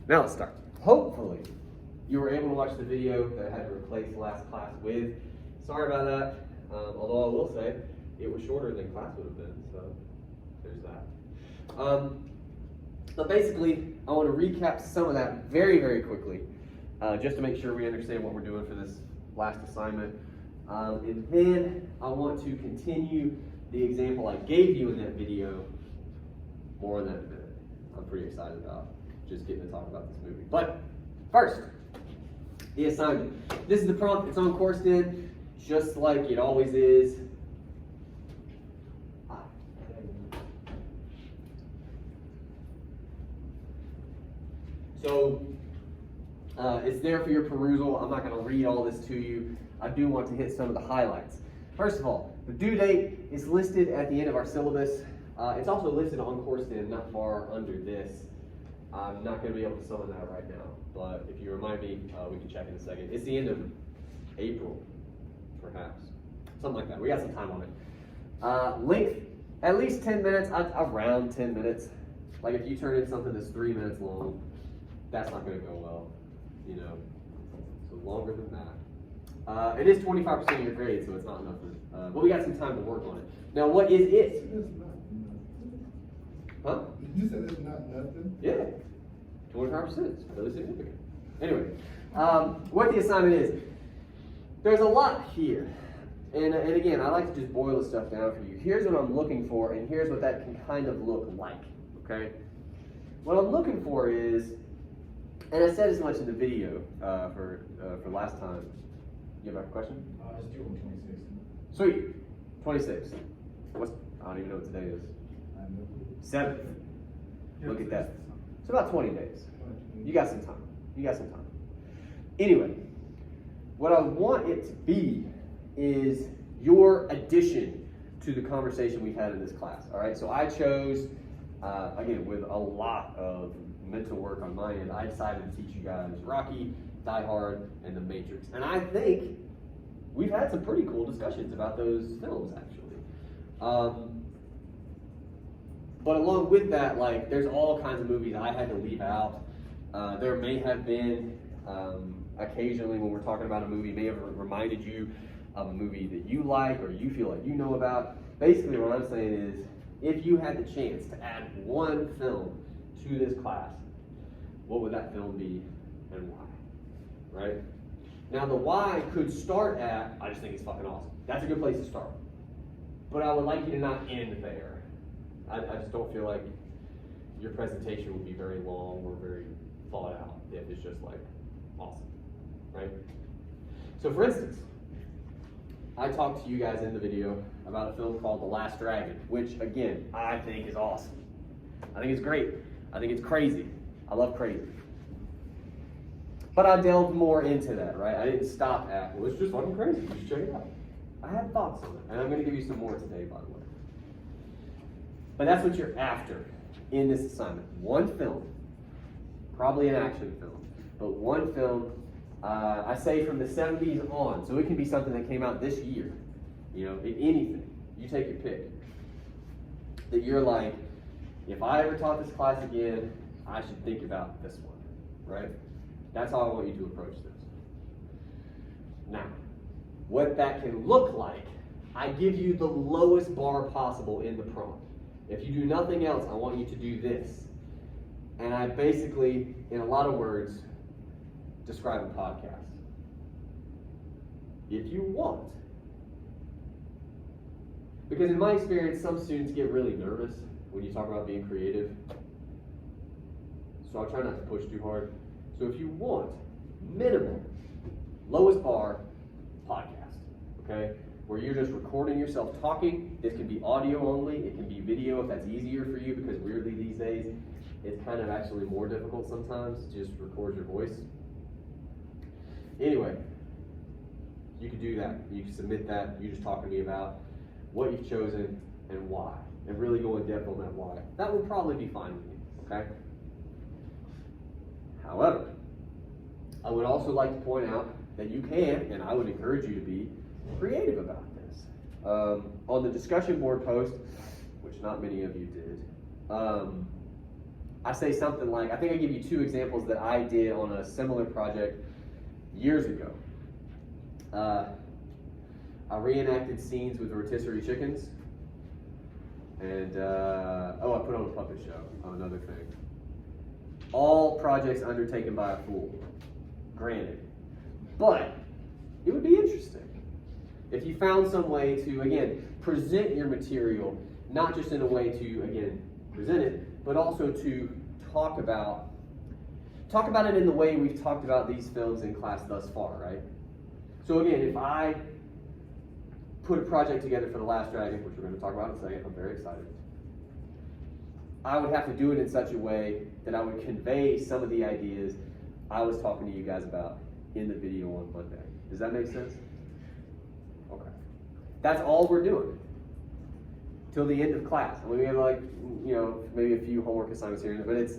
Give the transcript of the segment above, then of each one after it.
Now let's start. Hopefully, you were able to watch the video that I had to replace last class with. Sorry about that, although I will say it was shorter than class would have been, so there's that. But basically, I want to recap some of that very, very quickly, just to make sure we understand what we're doing for this last assignment. And then I want to continue the example I gave you in that video. More on that in a minute. I'm pretty excited about just getting to talk about this movie. But first, the assignment. This is the prompt. It's on CourseDen, just like it always is. So it's there for your perusal. I'm not going to read all this to you. I do want to hit some of the highlights. First of all, the due date is listed at the end of our syllabus. It's also listed on CourseDen, not far under this. I'm not going to be able to summon that right now, but if you remind me, we can check in a second. It's the end of April, perhaps. Something like that. We got some time on it. Length, at least 10 minutes, around 10 minutes. Like if you turn in something that's 3 minutes long, that's not going to go well, you know. So longer than that. It is 25% of your grade, so it's not nothing. But we got some time to work on it. Now, what is it? Huh? You said it's not nothing? Yeah, 25%. It's really significant. Anyway, what the assignment is, there's a lot here. And again, I like to just boil the stuff down for you. Here's what I'm looking for, and here's what that can kind of look like, okay? What I'm looking for is, and I said as much in the video for last time. You have a question? It's due on 26. Sweet. 26. I don't even know what today is. 7th. Look at that. It's about 20 days. You got some time. You got some time. Anyway, what I want it to be is your addition to the conversation we've had in this class. All right. So I chose, again, with a lot of mental work on my end, I decided to teach you guys Rocky, Die Hard, and The Matrix. And I think we've had some pretty cool discussions about those films, actually. But along with that, like, there's all kinds of movies I had to leave out. There may have been, occasionally when we're talking about a movie, may have reminded you of a movie that you like or you feel like you know about. Basically, what I'm saying is, if you had the chance to add one film to this class, what would that film be and why? Right? Now, the why could start at, I just think it's fucking awesome. That's a good place to start. But I would like you to not end there. I just don't feel like your presentation would be very long or very thought out if it's just like awesome, right? So for instance, I talked to you guys in the video about a film called The Last Dragon, which again, I think is awesome. I think it's great. I think it's crazy. I love crazy. But I delved more into that, right? I didn't stop at, well, it's just fucking crazy. You should check it out. I had thoughts on it, and I'm going to give you some more today, by the way. But that's what you're after in this assignment. One film, probably an action film, but one film, I say from the 70s on, so it can be something that came out this year, you know, anything. You take your pick. That you're like, if I ever taught this class again, I should think about this one, right? That's how I want you to approach this. Now, what that can look like, I give you the lowest bar possible in the prompt. If you do nothing else, I want you to do this. And I basically, in a lot of words, describe a podcast. If you want. Because in my experience, some students get really nervous when you talk about being creative. So I'll try not to push too hard. So if you want, minimum, lowest bar, podcast, okay? Where you're just recording yourself talking. This can be audio only. It can be video if that's easier for you, because weirdly these days, it's kind of actually more difficult sometimes to just record your voice. Anyway, you can do that. You can submit that. You just talk to me about what you've chosen and why, and really go in depth on that why. That would probably be fine with me, okay? However, I would also like to point out that you can, and I would encourage you to be, creative about this. On the discussion board post, which not many of you did, I say something like, I think I give you 2 examples that I did on a similar project years ago. I reenacted scenes with rotisserie chickens, and I put on a puppet show, another thing. All projects undertaken by a fool, granted. But it would be interesting if you found some way to, again, present your material, not just in a way to, again, present it, but also to talk about it in the way we've talked about these films in class thus far, right? So again, if I put a project together for The Last Dragon, which we're going to talk about in a second, I'm very excited, I would have to do it in such a way that I would convey some of the ideas I was talking to you guys about in the video on Monday. Does that make sense? Okay. That's all we're doing till the end of class. We have maybe a few homework assignments here, but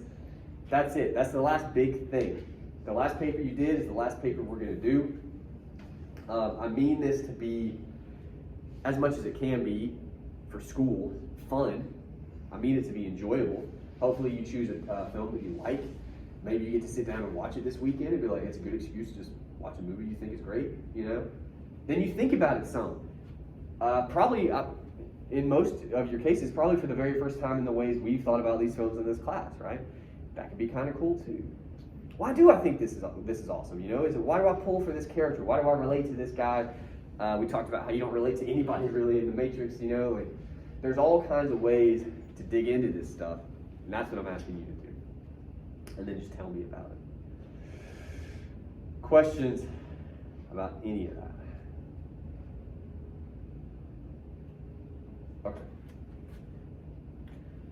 that's it. That's the last big thing. The last paper you did is the last paper we're going to do. I mean this to be, as much as it can be for school, fun. I mean it to be enjoyable. Hopefully you choose a film that you like. Maybe you get to sit down and watch it this weekend and be like, it's a good excuse to just watch a movie you think is great, Then you think about it some. Probably, in most of your cases, probably for the very first time in the ways we've thought about these films in this class, right? That could be kind of cool too. Why do I think this is awesome? Why do I pull for this character? Why do I relate to this guy? We talked about how you don't relate to anybody really in the Matrix, and there's all kinds of ways to dig into this stuff, and that's what I'm asking you to do. And then just tell me about it. Questions about any of that? Okay.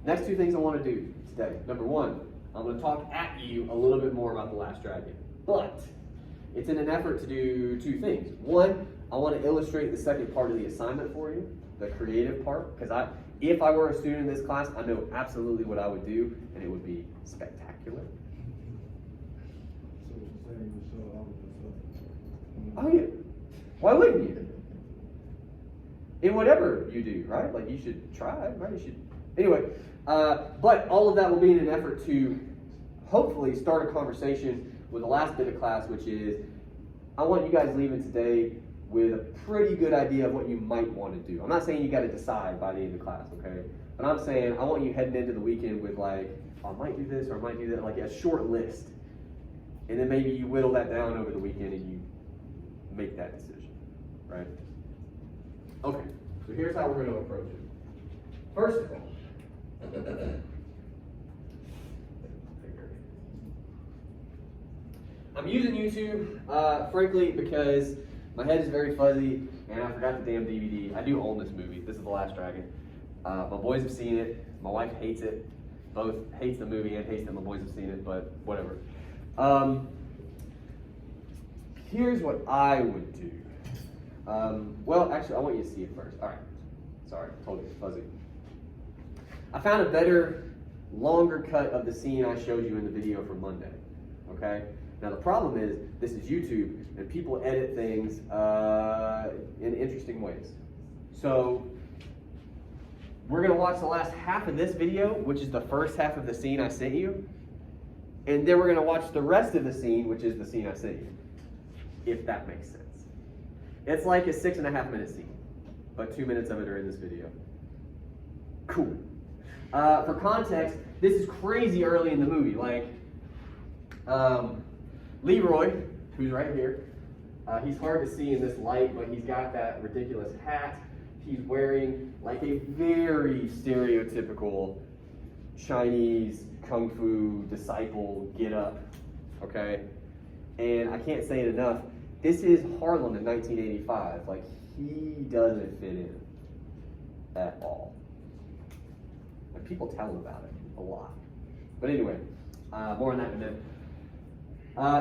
Next 2 things I want to do today. Number 1, I'm going to talk at you a little bit more about The Last Dragon. But it's in an effort to do 2 things. 1, I want to illustrate the second part of the assignment for you, the creative part, because if I were a student in this class, I know absolutely what I would do, and it would be spectacular. Oh yeah. Why wouldn't you? In whatever you do, right? Like you should try, right? You should. Anyway, but all of that will be in an effort to hopefully start a conversation with the last bit of class, which is I want you guys leaving today with a pretty good idea of what you might want to do. I'm not saying you got to decide by the end of class, okay? But I'm saying I want you heading into the weekend with like, I might do this or I might do that, like a short list. And then maybe you whittle that down over the weekend and you make that decision, right? Okay, so here's how we're going to approach it. First of all, I'm using YouTube, frankly, because my head is very fuzzy and I forgot the damn DVD. I do own this movie. This is The Last Dragon. My boys have seen it. My wife hates it. Both hates the movie and hates that my boys have seen it, but whatever. Here's what I would do. Well, actually, I want you to see it first. All right. Sorry, I told you it's fuzzy. I found a better, longer cut of the scene I showed you in the video from Monday. Okay? Now, the problem is, this is YouTube, and people edit things in interesting ways. So, we're going to watch the last half of this video, which is the first half of the scene I sent you. And then we're going to watch the rest of the scene, which is the scene I sent you. If that makes sense. It's like a 6.5-minute scene, but 2 minutes of it are in this video. Cool. For context, this is crazy early in the movie. Like, Leroy, who's right here, he's hard to see in this light, but he's got that ridiculous hat. He's wearing like a very stereotypical Chinese kung fu disciple get-up, okay? And I can't say it enough, this is Harlem in 1985. Like, he doesn't fit in at all. And people tell him about it a lot. But anyway, more on that in a minute.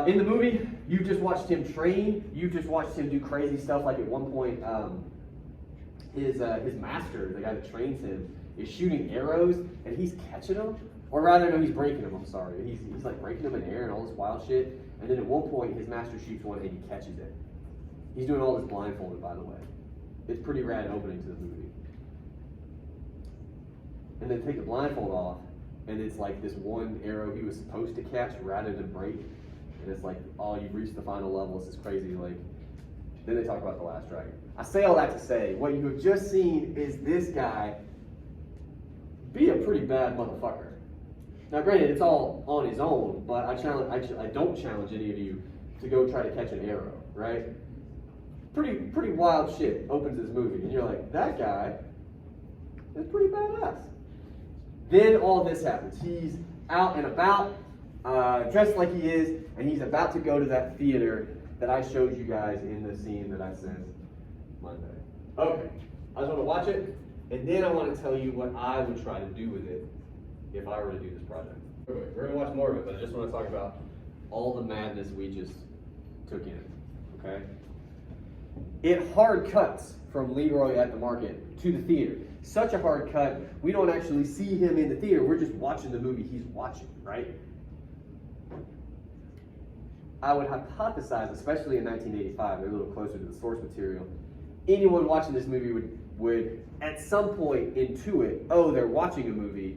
In the movie, you've just watched him train. You've just watched him do crazy stuff. Like at one point, his master, the guy that trains him, is shooting arrows, and he's catching them. Or rather, no, he's breaking them, I'm sorry. He's like breaking them in air and all this wild shit. And then at one point, his master shoots one and he catches it. He's doing all this blindfolded, by the way. It's pretty rad opening to the movie. And then take the blindfold off, and it's like this one arrow he was supposed to catch rather than break, and it's like, oh, you've reached the final level, this is crazy, like, then they talk about the last dragon. I say all that to say, what you have just seen is this guy be a pretty bad motherfucker. Now granted, it's all on his own, but I don't challenge any of you to go try to catch an arrow, right? Pretty wild shit opens this movie, and you're like, that guy is pretty badass. Then all this happens. He's out and about, dressed like he is, and he's about to go to that theater that I showed you guys in the scene that I said Monday. Okay, I just want to watch it, and then I want to tell you what I would try to do with it if I were to do this project. We're going to watch more of it, but I just want to talk about all the madness we just took in, okay? It hard cuts from Leroy at the market to the theater. Such a hard cut, we don't actually see him in the theater, we're just watching the movie he's watching, right? I would hypothesize, especially in 1985, they're a little closer to the source material, anyone watching this movie would at some point intuit, oh, they're watching a movie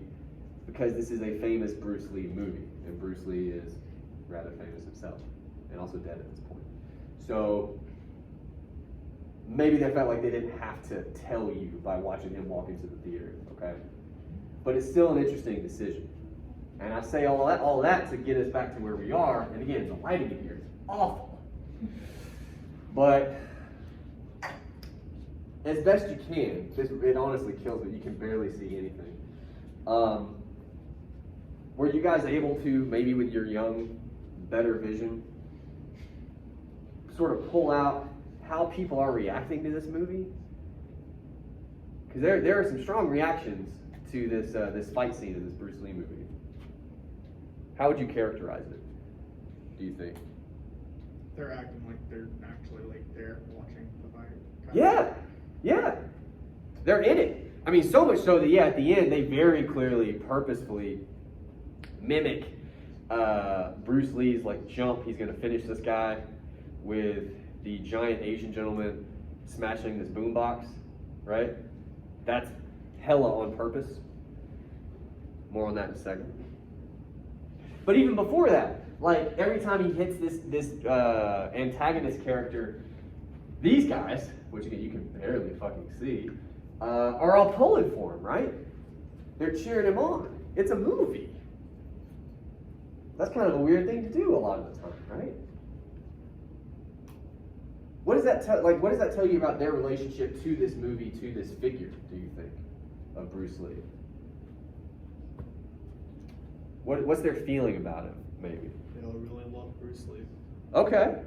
because this is a famous Bruce Lee movie, and Bruce Lee is rather famous himself, and also dead at this point. So maybe they felt like they didn't have to tell you by watching him walk into the theater, okay? But it's still an interesting decision. And I say all that to get us back to where we are, and again, the lighting in here is awful. But as best you can, it honestly kills me, you can barely see anything. Were you guys able to, maybe with your young, better vision, sort of pull out how people are reacting to this movie? Because there are some strong reactions to this fight scene in this Bruce Lee movie. How would you characterize it, do you think? They're acting like they're actually like they're watching the fight. Yeah. They're in it. I mean, so much so that, yeah, at the end, they very clearly, purposefully mimic Bruce Lee's like jump. He's going to finish this guy with the giant Asian gentleman smashing this boombox, right? That's hella on purpose. More on that in a second. But even before that, like every time he hits this antagonist character, these guys, which again you can barely fucking see, are all pulling for him, right? They're cheering him on. It's a movie. That's kind of a weird thing to do a lot of the time, right? What does that tell you about their relationship to this movie, to this figure, do you think, of Bruce Lee? What's their feeling about him, maybe? They all really love Bruce Lee. Okay.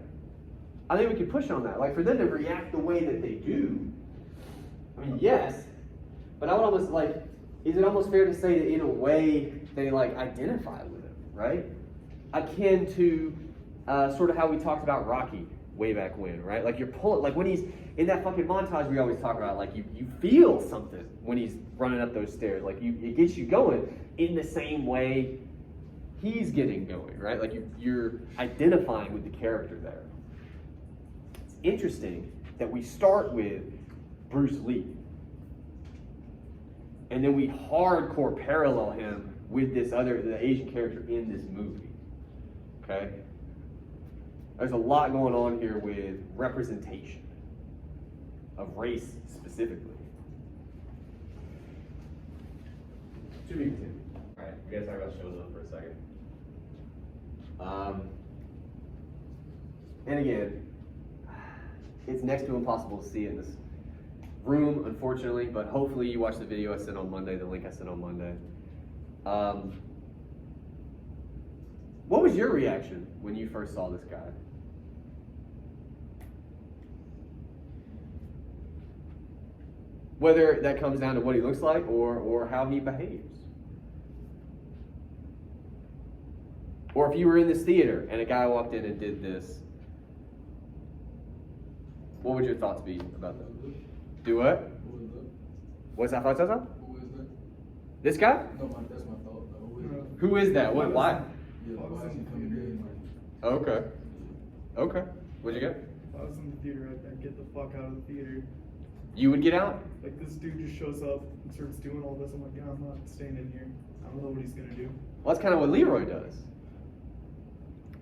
I think we could push on that. Like, for them to react the way that they do, I mean, yes, but I would almost, like, is it almost fair to say that in a way they, like, identify with him, right? Akin to sort of how we talked about Rocky way back when, right? Like, you're pulling, like, when he's in that fucking montage we always talk about, like, you feel something when he's running up those stairs. Like, it gets you going in the same way he's getting going, right? Like, you're identifying with the character there. It's interesting that we start with Bruce Lee, and then we hardcore parallel him with the Asian character in this movie, okay? There's a lot going on here with representation of race specifically. To be continued. All right, we gotta talk about Showzone for a second. And again, it's next to impossible to see it in this room, unfortunately, but hopefully you watch the video I sent on Monday, the link I sent on Monday. What was your reaction when you first saw this guy? Whether that comes down to what he looks like or how he behaves. Or if you were in this theater and a guy walked in and did this, what would your thoughts be about that? Do what? Who is that? What's that? What's that? Who is that? This guy? No, that's my thought. Who is that? Who is that? What? Why? Yeah, why is he coming in? Okay. Okay. What'd you get? If I was in the theater, I'd get the fuck out of the theater. You would get out? Like, this dude just shows up and starts doing all this. I'm like, yeah, I'm not staying in here. I don't know what he's gonna do. Well, that's kind of what Leroy does.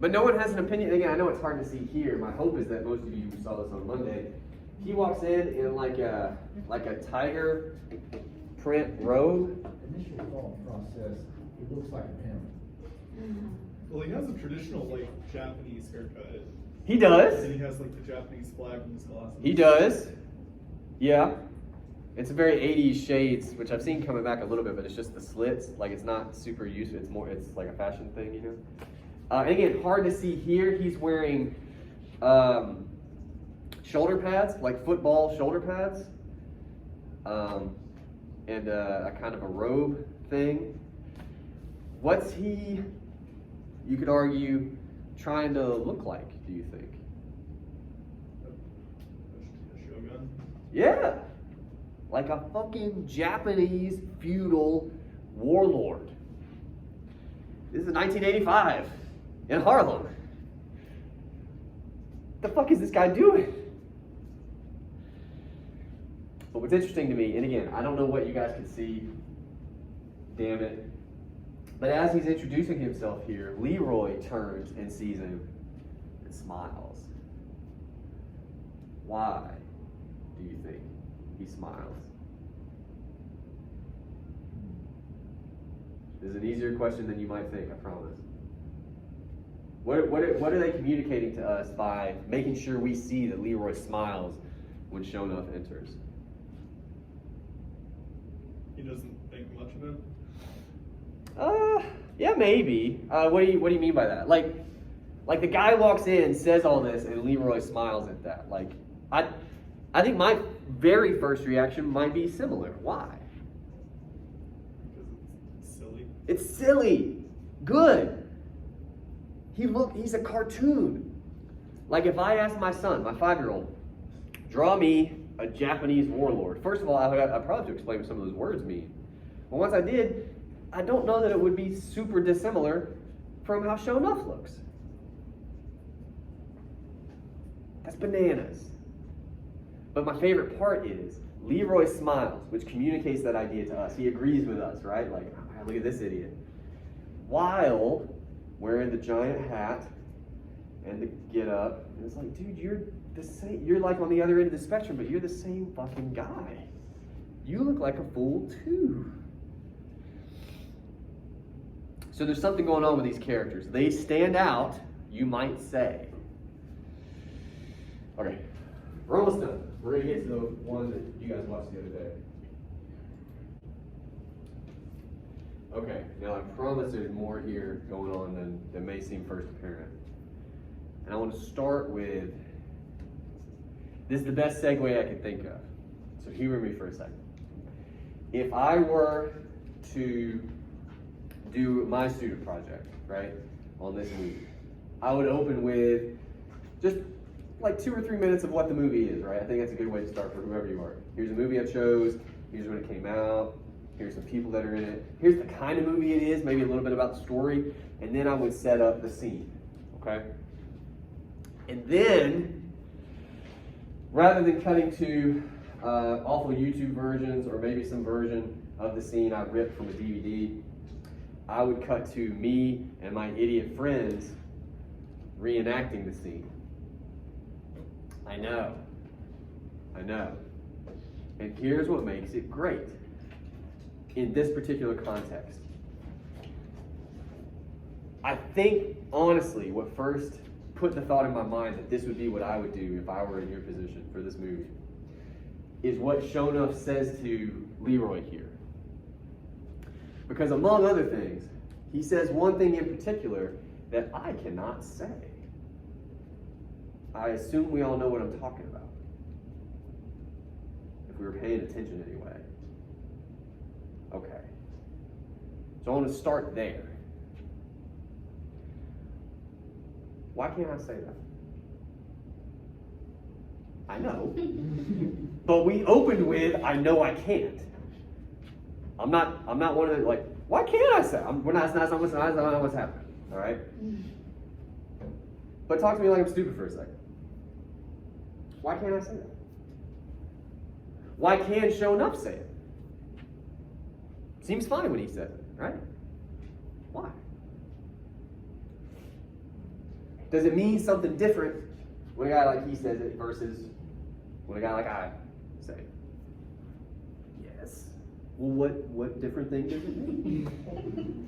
But no one has an opinion. Again, I know it's hard to see here. My hope is that most of you who saw this on Monday, he walks in like a tiger print robe. Initial thought process, he looks like a parent. Well, he has a traditional like Japanese haircut. He does. And he has like the Japanese flag in his glasses. He does. Yeah. It's a very 80s shades, which I've seen coming back a little bit, but it's just the slits. Like, it's not super useful. It's like a fashion thing, you know? And again, hard to see here. He's wearing shoulder pads, like football shoulder pads, and a kind of a robe thing. What's he, you could argue, trying to look like, do you think? A shogun. Yeah. Like a fucking Japanese feudal warlord. This is 1985 in Harlem. The fuck is this guy doing? But what's interesting to me, and again, I don't know what you guys can see, damn it, but as he's introducing himself here, Leroy turns and sees him and smiles. Why do you think he smiles? This is an easier question than you might think, I promise. What are they communicating to us by making sure we see that Leroy smiles when Shonuff enters? He doesn't think much of it. Yeah, maybe. What do you mean by that? Like the guy walks in, says all this, and Leroy smiles at that. Like, I think my very first reaction might be similar. Why? Because it's silly. It's silly. Good. He's a cartoon. Like, if I asked my son, my 5-year-old, draw me a Japanese warlord. First of all, I probably have to explain what some of those words mean. But once I did, I don't know that it would be super dissimilar from how Shonuff looks. That's bananas. But my favorite part is Leroy smiles, which communicates that idea to us. He agrees with us, right? Like, oh, look at this idiot. While wearing the giant hat and the get up, and it's like, dude, you're the same. You're like on the other end of the spectrum, but you're the same fucking guy. You look like a fool too. So there's something going on with these characters. They stand out, you might say. Okay, we're almost done. We're going to get to the one that you guys watched the other day. Okay, now I promise there's more here going on than may seem first apparent. And I want to start with, this is the best segue I can think of. So humor me for a second. If I were to do my student project, right, on this movie, I would open with just like 2 or 3 minutes of what the movie is, right? I think that's a good way to start for whoever you are. Here's a movie I chose, here's when it came out, here's some people that are in it, here's the kind of movie it is, maybe a little bit about the story, and then I would set up the scene, okay? And then, rather than cutting to awful YouTube versions or maybe some version of the scene I ripped from a DVD, I would cut to me and my idiot friends reenacting the scene. I know. And here's what makes it great in this particular context. I think, honestly, what first put the thought in my mind that this would be what I would do if I were in your position for this movie is what Shonuff says to Leroy here. Because among other things, he says one thing in particular that I cannot say. I assume we all know what I'm talking about. If we were paying attention anyway. Okay. So I want to start there. Why can't I say that? I know. But we opened with, I know I can't. I'm not one of the, like, why can't I say? That's not what's happening. All right? But talk to me like I'm stupid for a second. Why can't I say that? Why can't Shonuff say it? Seems fine when he says it, right? Why? Does it mean something different when a guy like he says it versus when a guy like I say it? Yes. Well, what different thing does it mean?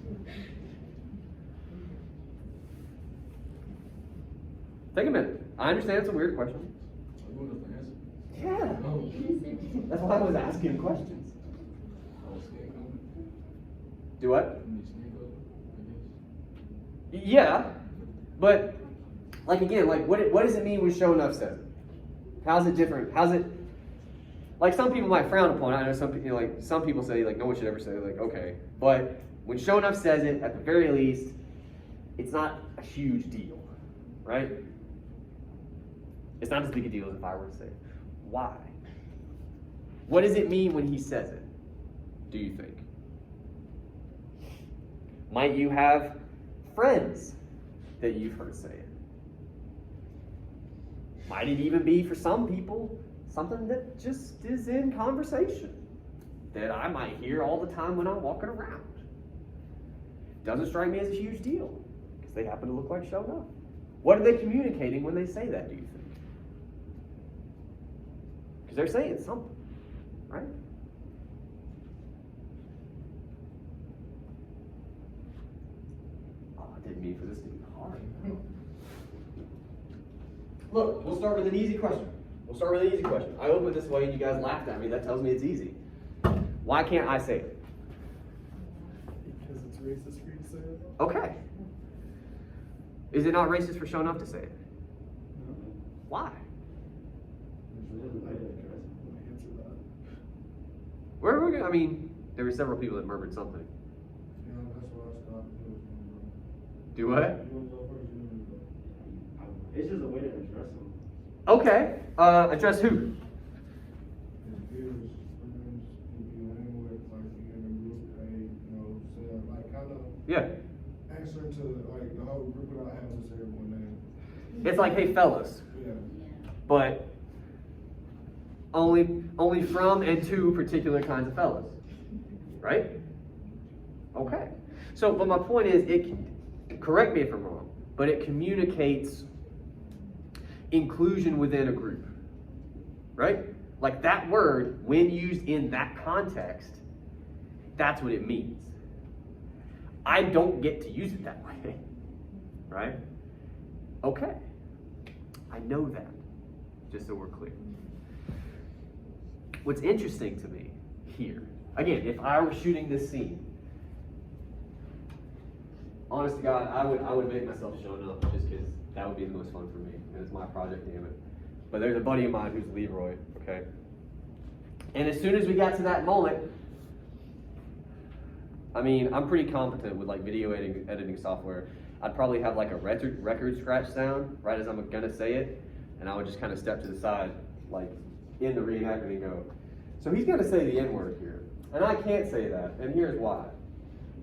Take a minute. I understand it's a weird question. You want us to answer? Yeah. No. That's why I was asking questions. Oh, skin color. Do what? You need skin color, I guess. Yeah. But, like again, like what does it mean when show enough says it? How's it different? How's it, like some people might frown upon it. I know some people, like some people say like no one should ever say it, like okay. But when show enough says it, at the very least, it's not a huge deal, right? It's not as big a deal as if I were to say it. Why? What does it mean when he says it, do you think? Might you have friends that you've heard say it? Might it even be, for some people, something that just is in conversation that I might hear all the time when I'm walking around? Doesn't strike me as a huge deal because they happen to look like show enough. What are they communicating when they say that, do you think? Because they're saying something, right? Oh, I didn't mean for this to be hard. Look, we'll start with an easy question. I opened this way and you guys laughed at me. That tells me it's easy. Why can't I say it? Because it's racist for you to say it? Okay. Is it not racist for show enough to say it? No. Why? Answer that. Where are we going? I mean, there were several people that murmured something. Yeah, that's what I stopped doing. Do what? You want to go first? You want to go? It's just a way to address them. Okay. Address who? His peers, friends, people you hang with, like you in a group, hey, you know, say, like kind of Yeah. answer to like the whole group without having to say everyone's name. It's like, hey, fellas. Yeah. But only from and to particular kinds of fellas. Right? Okay. So, but my point is, correct me if I'm wrong, but it communicates inclusion within a group. Right? Like that word, when used in that context, that's what it means. I don't get to use it that way. Right? Okay. I know that. Just so we're clear. What's interesting to me here, again, if I were shooting this scene, honest to God, I would make myself show enough just because that would be the most fun for me. And it's my project, damn it. But there's a buddy of mine who's Leroy, okay? And as soon as we got to that moment, I mean, I'm pretty competent with like video editing software. I'd probably have like a record scratch sound right as I'm gonna say it, and I would just kind of step to the side, like in the reenactment and go, so he's gonna say the N-word here, and I can't say that, and here's why.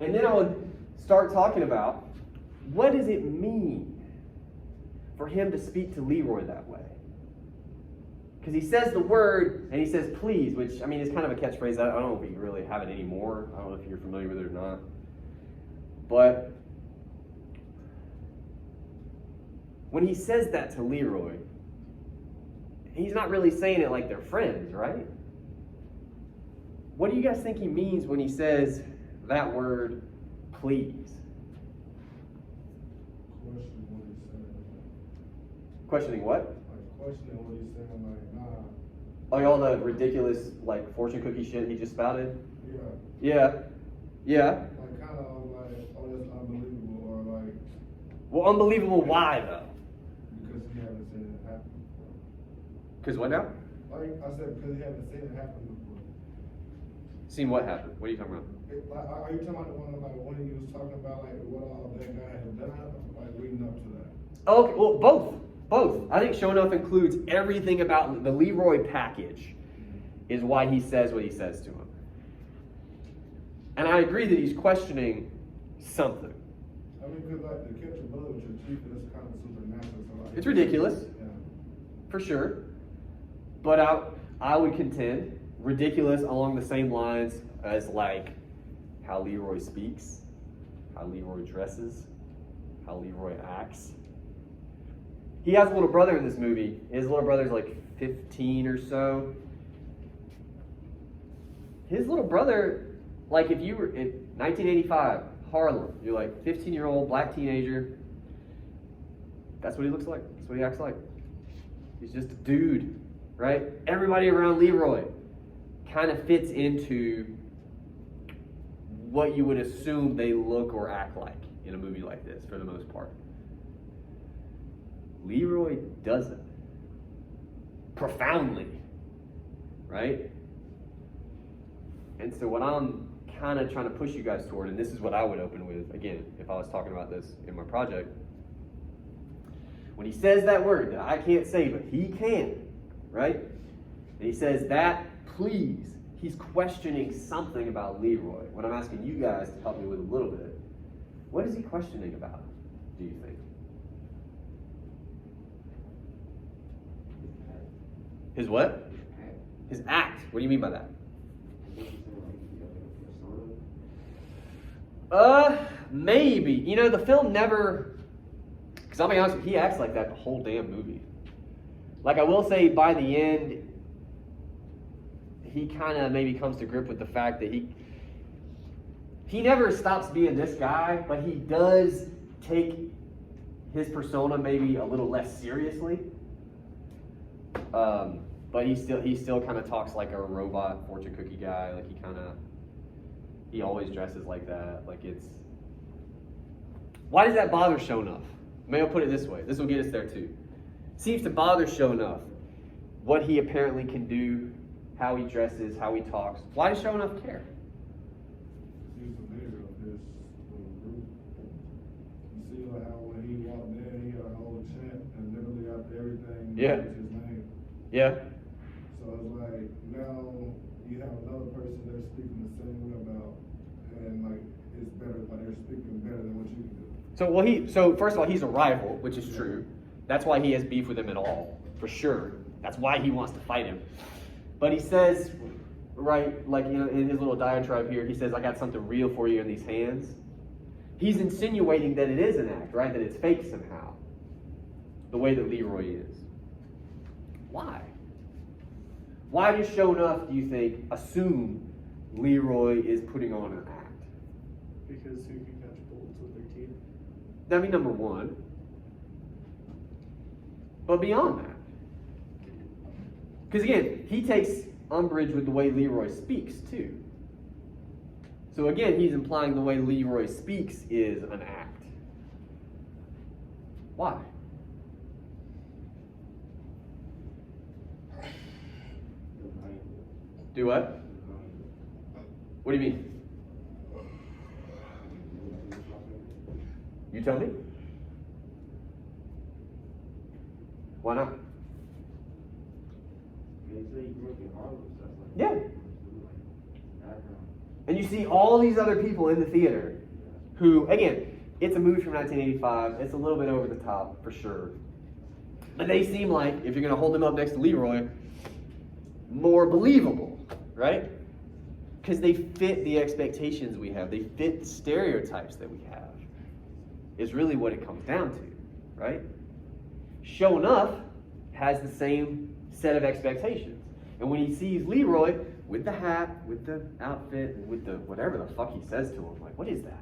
And then I would start talking about, what does it mean for him to speak to Leroy that way? Because he says the word, and he says please, which, I mean, is kind of a catchphrase. I don't know if you really have it anymore. I don't know if you're familiar with it or not. But when he says that to Leroy, he's not really saying it like they're friends, right? What do you guys think he means when he says that word, please? Question what he's saying. Questioning what? Like questioning what he's saying, like, nah. Oh, all the ridiculous, like, fortune cookie shit he just spouted? Yeah. Yeah. Like kind of like, oh, that's unbelievable, or like, Well, unbelievable why, though? because he haven't seen it happen before. Because what now? Like I said, because he haven't seen it happen before. Seen what happened? What are you talking about? Like, are you talking about the one like when he was talking about like what all that guy had done, like leading up to that? Okay, well, both. I think show enough includes everything about the Leroy package is why he says what he says to him. And I agree that he's questioning something. I mean, because like to catch a bullet with your teeth is kind of supernatural. So like, It's ridiculous, Yeah. for sure. But I would contend ridiculous along the same lines as like how Leroy speaks, how Leroy dresses, how Leroy acts. He has a little brother in this movie. His little brother's like 15 or so. His little brother, like if you were in 1985, Harlem, you're like 15-year-old black teenager. That's what he looks like. That's what he acts like. He's just a dude, right? Everybody around Leroy kind of fits into what you would assume they look or act like in a movie like this, for the most part. Leroy doesn't. Profoundly, right? And so what I'm kind of trying to push you guys toward, and this is what I would open with, again, if I was talking about this in my project, when he says that word that I can't say, but he can, right? And he says that, please, he's questioning something about Leroy. What I'm asking you guys to help me with a little bit, what is he questioning about, do you think? His what? His act. What do you mean by that? Maybe. You know, the film never, because I'll be honest with you, he acts like that the whole damn movie. Like, I will say by the end, he kind of maybe comes to grip with the fact that he never stops being this guy, but he does take his persona maybe a little less seriously. But he still kind of talks like a robot fortune cookie guy. Like he always dresses like that. Like it's, why does that bother Sho'nuff? Maybe I'll put it this way. This will get us there too. Seems to bother Sho'nuff what he apparently can do, how he dresses, how he talks. Why does Sho'nuff care? He's the leader of this little group. You see like how when he walked in, he had a whole chant, and literally after everything, Yeah. was his name. Yeah. So it's like now you have another person they're speaking the same way about, and like it's better, like they're speaking better than what you can do. So first of all, he's a rival, which is true. That's why he has beef with him at all, for sure. That's why he wants to fight him. But he says, right, like, you know, in his little diatribe here, he says, I got something real for you in these hands. He's insinuating that it is an act, right? That it's fake somehow. The way that Leroy is. Why? Why does Sho'nuff, do you think, assume Leroy is putting on an act? Because who can catch bullets with their teeth? That'd be number one. But beyond that, because again, he takes umbrage with the way Leroy speaks too. So again, he's implying the way Leroy speaks is an act. Why? Do what? What do you mean? You tell me. Why not? Yeah. And you see all these other people in the theater who, again, it's a movie from 1985. It's a little bit over the top, for sure. But they seem like, if you're going to hold them up next to Leroy, more believable, right? Because they fit the expectations we have. They fit the stereotypes that we have, is really what it comes down to, right? Sho'nuff has the same set of expectations. And when he sees Leroy with the hat, with the outfit, with the whatever the fuck he says to him, like, what is that?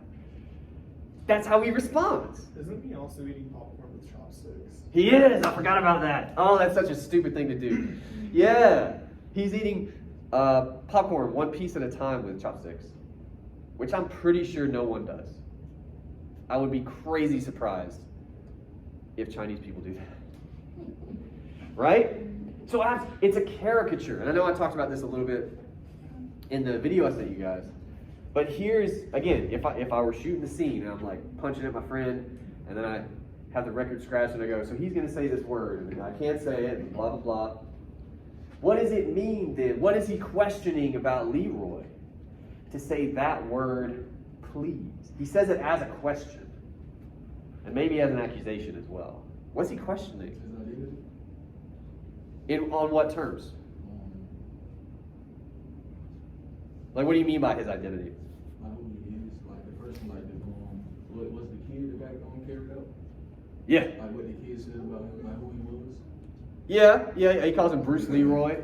That's how he responds. Isn't he also eating popcorn with chopsticks? He is. I forgot about that. Oh, that's such a stupid thing to do. Yeah. He's eating popcorn one piece at a time with chopsticks, which I'm pretty sure no one does. I would be crazy surprised if Chinese people do that. Right? So it's a caricature. And I know I talked about this a little bit in the video I sent you guys. But here's, again, if I were shooting the scene and I'm like punching at my friend and then I have the record scratched and I go, so he's going to say this word and I can't say it and blah, blah, blah. What does it mean then? What is he questioning about Leroy to say that word, please? He says it as a question and maybe as an accusation as well. What's he questioning? On what terms? Like, what do you mean by his identity? Like who he is, like the person, like the What was the kid that got carried out? Yeah. Like what the kid said about him, like who he was? Yeah, he calls him Bruce Leroy.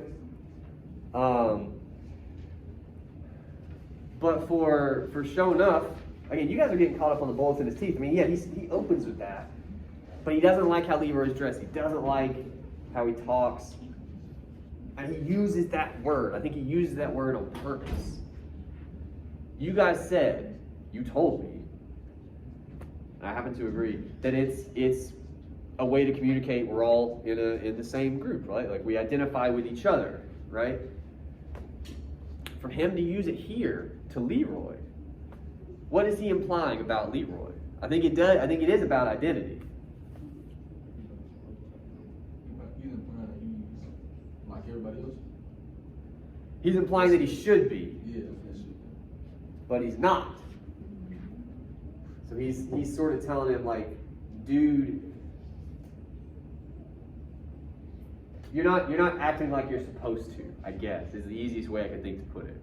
But for sure enough, again, you guys are getting caught up on the bullets in his teeth. I mean, yeah, he opens with that. But he doesn't like how Leroy's dressed. He doesn't like how he talks. And he uses that word. I think he uses that word on purpose. You guys said, you told me, and I happen to agree, that it's a way to communicate. We're all in the same group, right? Like we identify with each other, right? For him to use it here to Leroy, what is he implying about Leroy? I think it does. I think it is about identity. He's implying he's like everybody else. He's implying that he should be, Yeah, that's it. but he's not. So he's sort of telling him like, dude, you're not acting like you're supposed to, I guess, is the easiest way I could think to put it.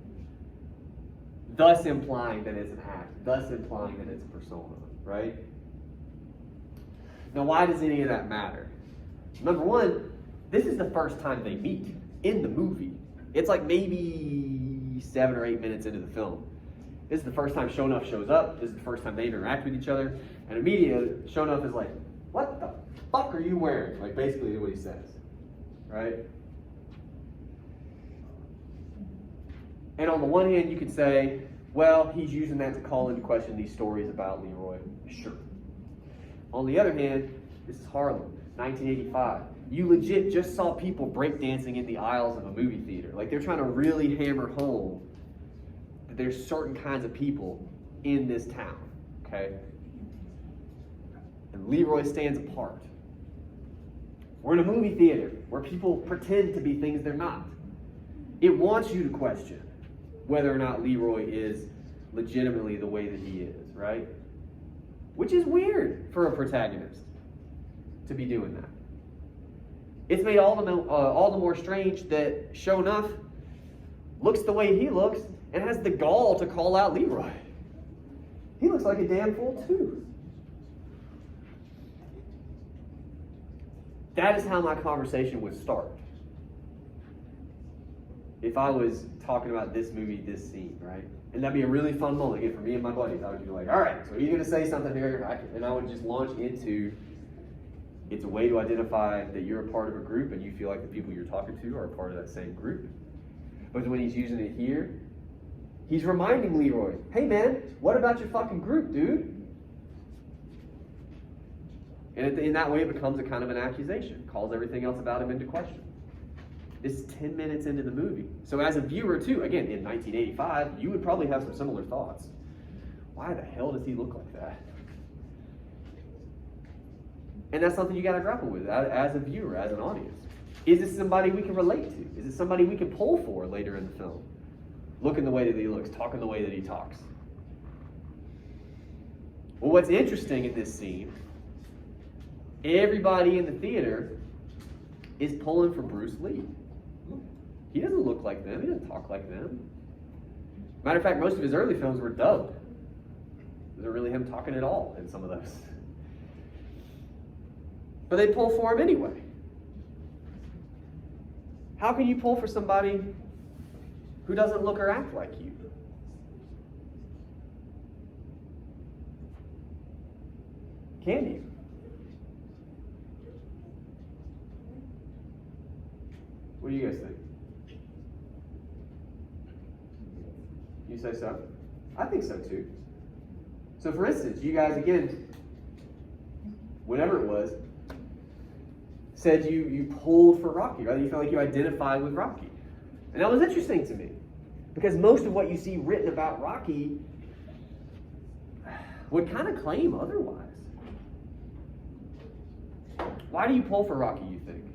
Thus implying that it's an act, thus implying that it's a persona, right? Now, why does any of that matter? Number one, this is the first time they meet in the movie. It's like maybe 7 or 8 minutes into the film. This is the first time Shonuff shows up. This is the first time they interact with each other. And immediately, Shonuff is like, what the fuck are you wearing? Like, basically what he says, right? And on the one hand, you could say, well, he's using that to call into question these stories about Leroy. Sure. On the other hand, this is Harlem, 1985. You legit just saw people breakdancing in the aisles of a movie theater. Like, they're trying to really hammer home that there's certain kinds of people in this town, okay? And Leroy stands apart. We're in a movie theater where people pretend to be things they're not. It wants you to question whether or not Leroy is legitimately the way that he is, right? Which is weird for a protagonist to be doing that. It's made all the more strange that Shonuff looks the way he looks and has the gall to call out Leroy. He looks like a damn fool too. That is how my conversation would start. If I was talking about this movie, this scene, right? And that'd be a really fun moment again for me and my buddies. I would be like, all right, so he's going to say something here, and I would just launch into, it's a way to identify that you're a part of a group and you feel like the people you're talking to are a part of that same group. But when he's using it here, he's reminding Leroy, hey man, what about your fucking group, dude? And in that way, it becomes a kind of an accusation, calls everything else about him into question. This is 10 minutes into the movie. So as a viewer too, again, in 1985, you would probably have some similar thoughts. Why the hell does he look like that? And that's something you got to grapple with as a viewer, as an audience. Is this somebody we can relate to? Is it somebody we can pull for later in the film? Looking the way that he looks, talking the way that he talks. Well, what's interesting in this scene, everybody in the theater is pulling for Bruce Lee. He doesn't look like them. He doesn't talk like them. Matter of fact, most of his early films were dubbed. There wasn't really him talking at all in some of those. But they pull for him anyway. How can you pull for somebody who doesn't look or act like you? Can you? What do you guys think? You say so? I think so too. So for instance, you guys, again, whatever it was, said you pulled for Rocky, right? You felt like you identified with Rocky. And that was interesting to me. Because most of what you see written about Rocky would kind of claim otherwise. Why do you pull for Rocky, you think?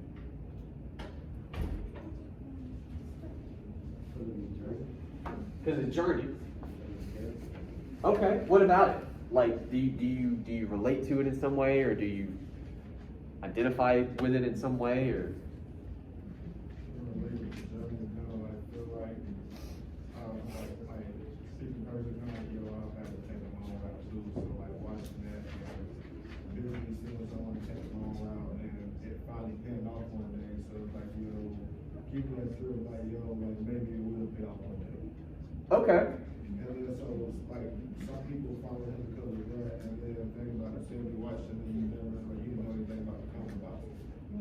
Because of the journey. Okay, what about it? Like, do you relate to it in some way, or do you identify with it in some way, or? Like, speaking person, kind of like, yo, I've had to take a long route too, so like, watching feel like, yo, like maybe it will pay off one day. Okay. And then so it's like some people follow him because of that, and then think about it, say we watched him and you never like you know anything about the comic about it.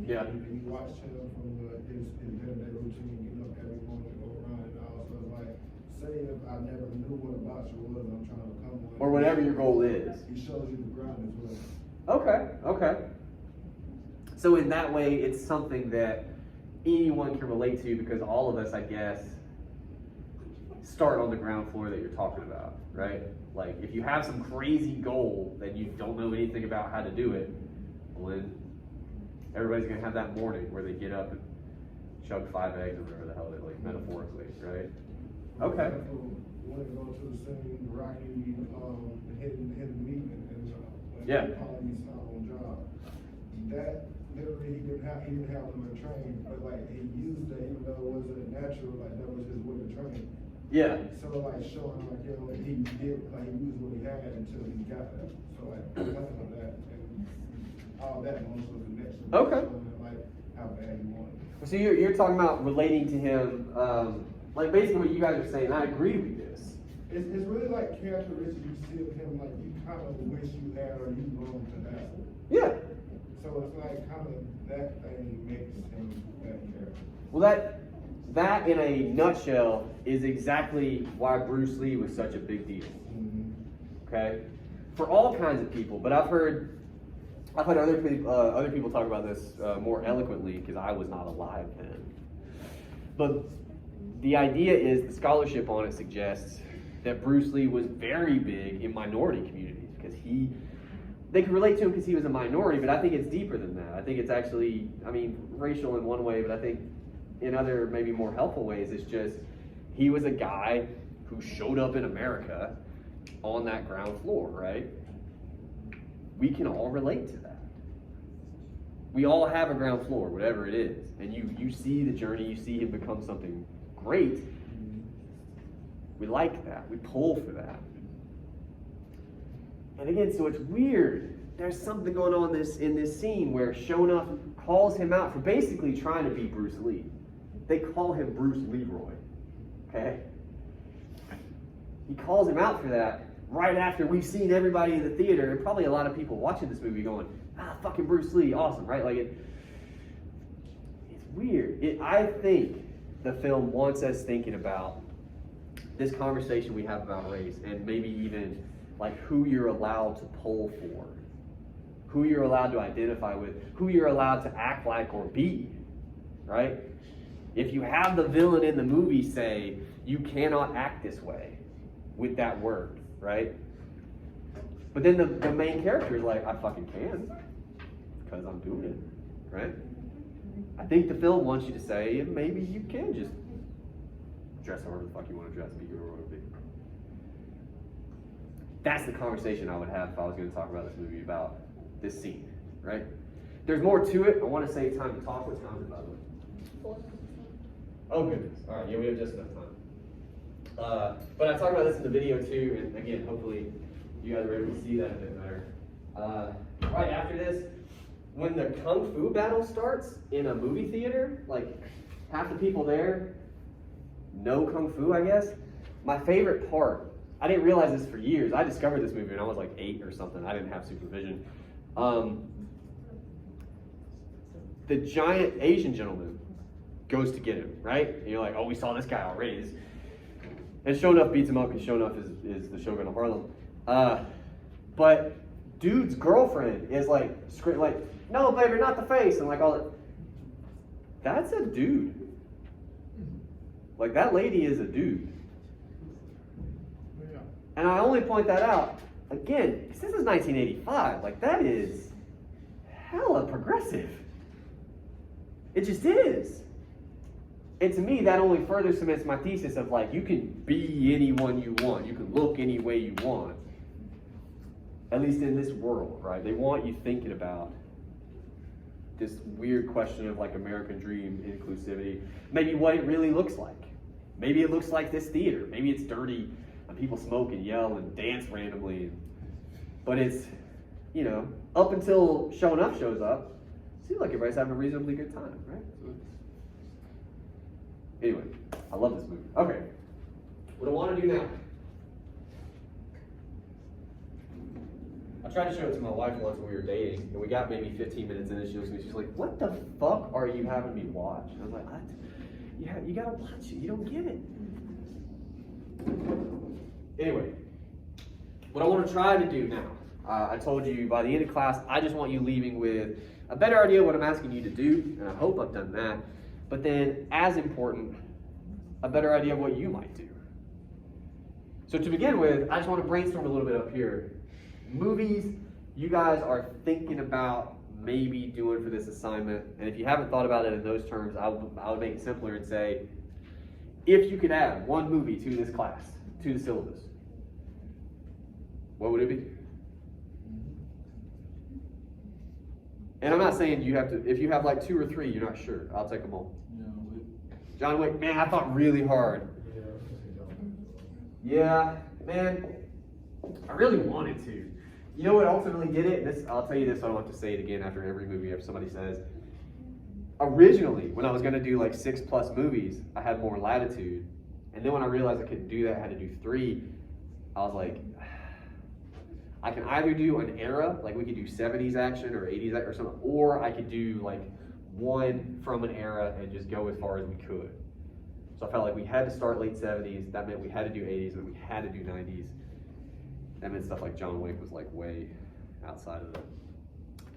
Yeah. You watched him from his day-to-day routine, you know, every morning go around and all. So it's like, say if I never knew what a boxer was, I'm trying to become one. Or whatever your goal is. He shows you the ground as well. Okay, okay. So in that way, it's something that anyone can relate to because all of us, I guess, start on the ground floor that you're talking about, right? Like if you have some crazy goal that you don't know anything about how to do it, well then everybody's gonna have that morning where they get up and chug 5 eggs or whatever the hell they like metaphorically, right? Okay. When it goes to the scene, Rocky hitting meat and Yeah. Paulie's on job. That literally he didn't have him in training, but like he used that even though it wasn't natural, like that was his way to train. Yeah. So like showing like he did like he used what he had until he got that. So like playing on that and all that emotional connection. Okay. Showing like how bad he wanted. So you're talking about relating to him, like basically what you guys are saying. I agree with this. It's really like characteristics you see of him, like you kind of wish you had or you long to have. Yeah. So it's like kind of that thing makes him that character. Well, that in a nutshell is exactly why Bruce Lee was such a big deal. Mm-hmm. Okay, for all kinds of people. But I've heard other people talk about this more eloquently because I was not alive then. But the idea is the scholarship on it suggests that Bruce Lee was very big in minority communities because they could relate to him because he was a minority, but I think it's deeper than that. I think it's actually, I mean, racial in one way, but I think in other maybe more helpful ways, it's just he was a guy who showed up in America on that ground floor, right? We can all relate to that. We all have a ground floor, whatever it is, and you see the journey, you see him become something great. We like that. We pull for that. And again, so it's weird. There's something going on in this scene where Shonuff calls him out for basically trying to be Bruce Lee. They call him Bruce Leroy. Okay? He calls him out for that right after we've seen everybody in the theater and probably a lot of people watching this movie going, fucking Bruce Lee, awesome, right? Like it's weird. I think the film wants us thinking about this conversation we have about race and maybe even like who you're allowed to pull for, who you're allowed to identify with, who you're allowed to act like or be, right? If you have the villain in the movie say, you cannot act this way with that word, right? But then the main character is like, I fucking can, because I'm doing it, right? I think the film wants you to say, maybe you can just dress however the fuck you want to dress, be who you want to be. That's the conversation I would have if I was going to talk about this movie, about this scene, right? There's more to it. I want to save time to talk. What time is it, by the way? Oh, goodness. All right, yeah, we have just enough time. But I talked about this in the video, too, and again, hopefully you guys are able to see that a bit better. Right after this, when the Kung Fu battle starts in a movie theater, like half the people there know Kung Fu, I guess. My favorite part, I didn't realize this for years. I discovered this movie when I was like 8 or something. I didn't have supervision. The giant Asian gentleman goes to get him, right? And you're like, oh, we saw this guy already. And Shonuff beats him up because Shonuff is the Shogun of Harlem. But dude's girlfriend is like, no, baby, not the face, and like all that. That's a dude. Like that lady is a dude. Yeah. And I only point that out, again, because this is 1985. Like that is hella progressive. It just is. And to me, that only further cements my thesis of like, you can be anyone you want. You can look any way you want. At least in this world, right? They want you thinking about this weird question of like American dream, inclusivity. Maybe what it really looks like. Maybe it looks like this theater. Maybe it's dirty and people smoke and yell and dance randomly. But it's, up until Shonuff shows up, seems like everybody's having a reasonably good time, right? So Anyway, I love this movie. Okay, what I want to do now. I tried to show it to my wife once when we were dating, and we got maybe 15 minutes in, and she looks at me, she's like, "What the fuck are you having me watch?" And I was like, "What? You gotta watch it. You don't get it." Anyway, what I want to try to do now, I told you by the end of class, I just want you leaving with a better idea of what I'm asking you to do, and I hope I've done that. But then, as important, a better idea of what you might do. So to begin with, I just want to brainstorm a little bit up here. Movies you guys are thinking about maybe doing for this assignment, and if you haven't thought about it in those terms, I would make it simpler and say, if you could add one movie to this class, to the syllabus, what would it be? And I'm not saying you have to, if you have like 2 or 3, you're not sure, I'll take them all. John Wick, man, I thought really hard. Yeah, man, I really wanted to. You know what ultimately did it? This, I'll tell you this, I don't have to say it again after every movie if somebody says. Originally, when I was gonna do like 6+ movies, I had more latitude. And then when I realized I couldn't do that, I had to do 3, I was like, I can either do an era, like we could do 70s action or 80s or something, or I could do like one from an era and just go as far as we could. So I felt like we had to start late 70s, that meant we had to do 80s, and we had to do 90s. That meant stuff like John Wick was like way outside of that.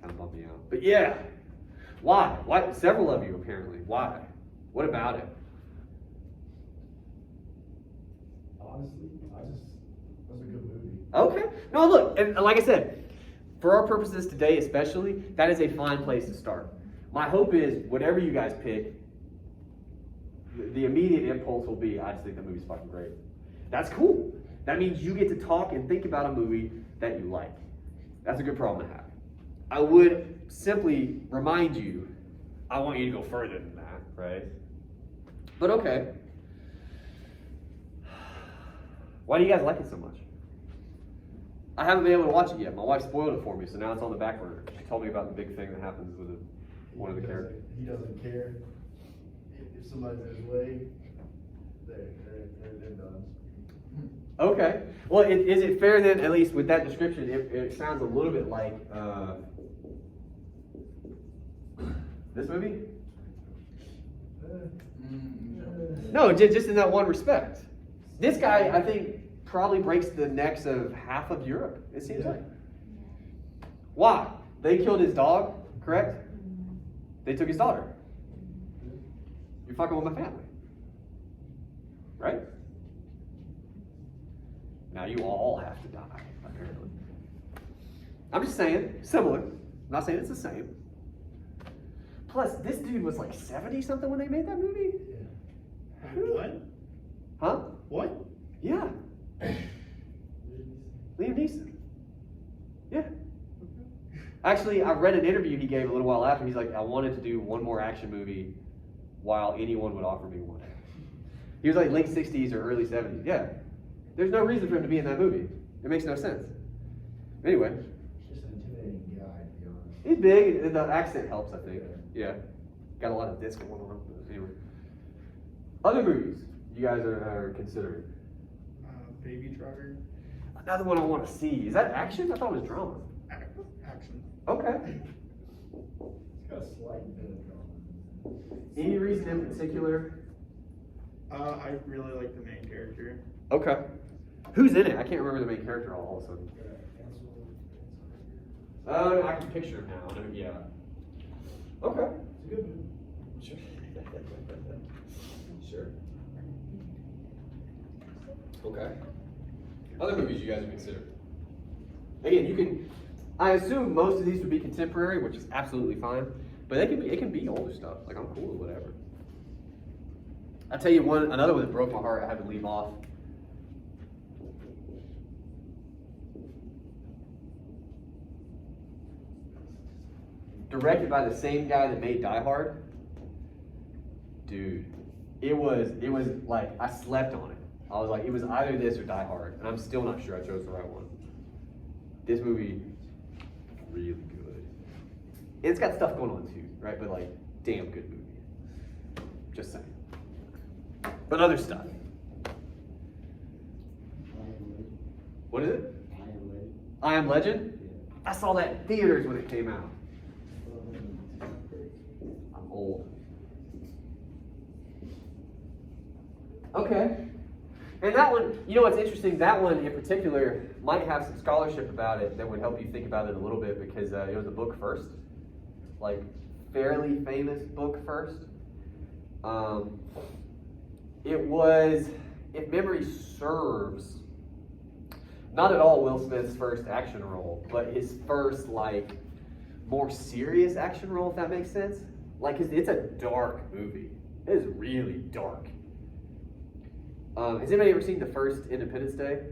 Kind of bummed me out. But yeah, why? Why? Several of you apparently. Why? What about it? Honestly, that's a good movie. Okay. No, look, and like I said, for our purposes today especially, that is a fine place to start. My hope is whatever you guys pick, the immediate impulse will be, I just think the movie's fucking great. That's cool. That means you get to talk and think about a movie that you like. That's a good problem to have. I would simply remind you, I want you to go further than that, right? But okay. Why do you guys like it so much? I haven't been able to watch it yet. My wife spoiled it for me, so now it's on the back burner. She told me about the big thing that happens with one of the characters. He doesn't care if somebody's in his way. They're done. Okay. Well, is it fair then, at least with that description, it sounds a little bit like this movie? No, just in that one respect. This guy, I think, probably breaks the necks of half of Europe, it seems like. Why? They killed his dog, correct? They took his daughter. You're fucking with my family. Right? Now you all have to die, apparently. I'm just saying, similar. I'm not saying it's the same. Plus, this dude was like 70 something when they made that movie? What? Huh? What? Yeah. Liam Neeson. Yeah. Actually, I read an interview he gave a little while after. He's like, I wanted to do one more action movie while anyone would offer me one. He was like late 60s or early 70s. Yeah. There's no reason for him to be in that movie. It makes no sense. Anyway. He's just an intimidating guy, to be honest. He's big, and the accent helps, I think. Yeah. Got a lot of this going on. Anyway. Other movies you guys are considering? Baby Driver. Another one I want to see. Is that action? I thought it was drama. Action. Okay. It's got a slight bit of drama. Any reason in particular? I really like the main character. Okay. Who's in it? I can't remember the main character all of a sudden. I can picture him now. Yeah. Okay. It's a good movie. Sure. Okay. Other movies you guys would consider? Again, you can. I assume most of these would be contemporary, which is absolutely fine. But it can be older stuff. Like I'm cool with whatever. I'll tell you another one that broke my heart. I had to leave off. Directed by the same guy that made Die Hard. Dude, it was like I slept on it. I was like, it was either this or Die Hard, and I'm still not sure I chose the right one. This movie, really good. It's got stuff going on too, right? But like, damn good movie. Just saying. But other stuff. What is it? I Am Legend? I saw that in theaters when it came out. I'm old. Okay. And that one, you know what's interesting? That one in particular might have some scholarship about it that would help you think about it a little bit because it was a book first. Like, fairly famous book first. It was, if memory serves, not at all Will Smith's first action role, but his first, like, more serious action role, if that makes sense. Like, it's a dark movie. It is really dark. Has anybody ever seen the first Independence Day?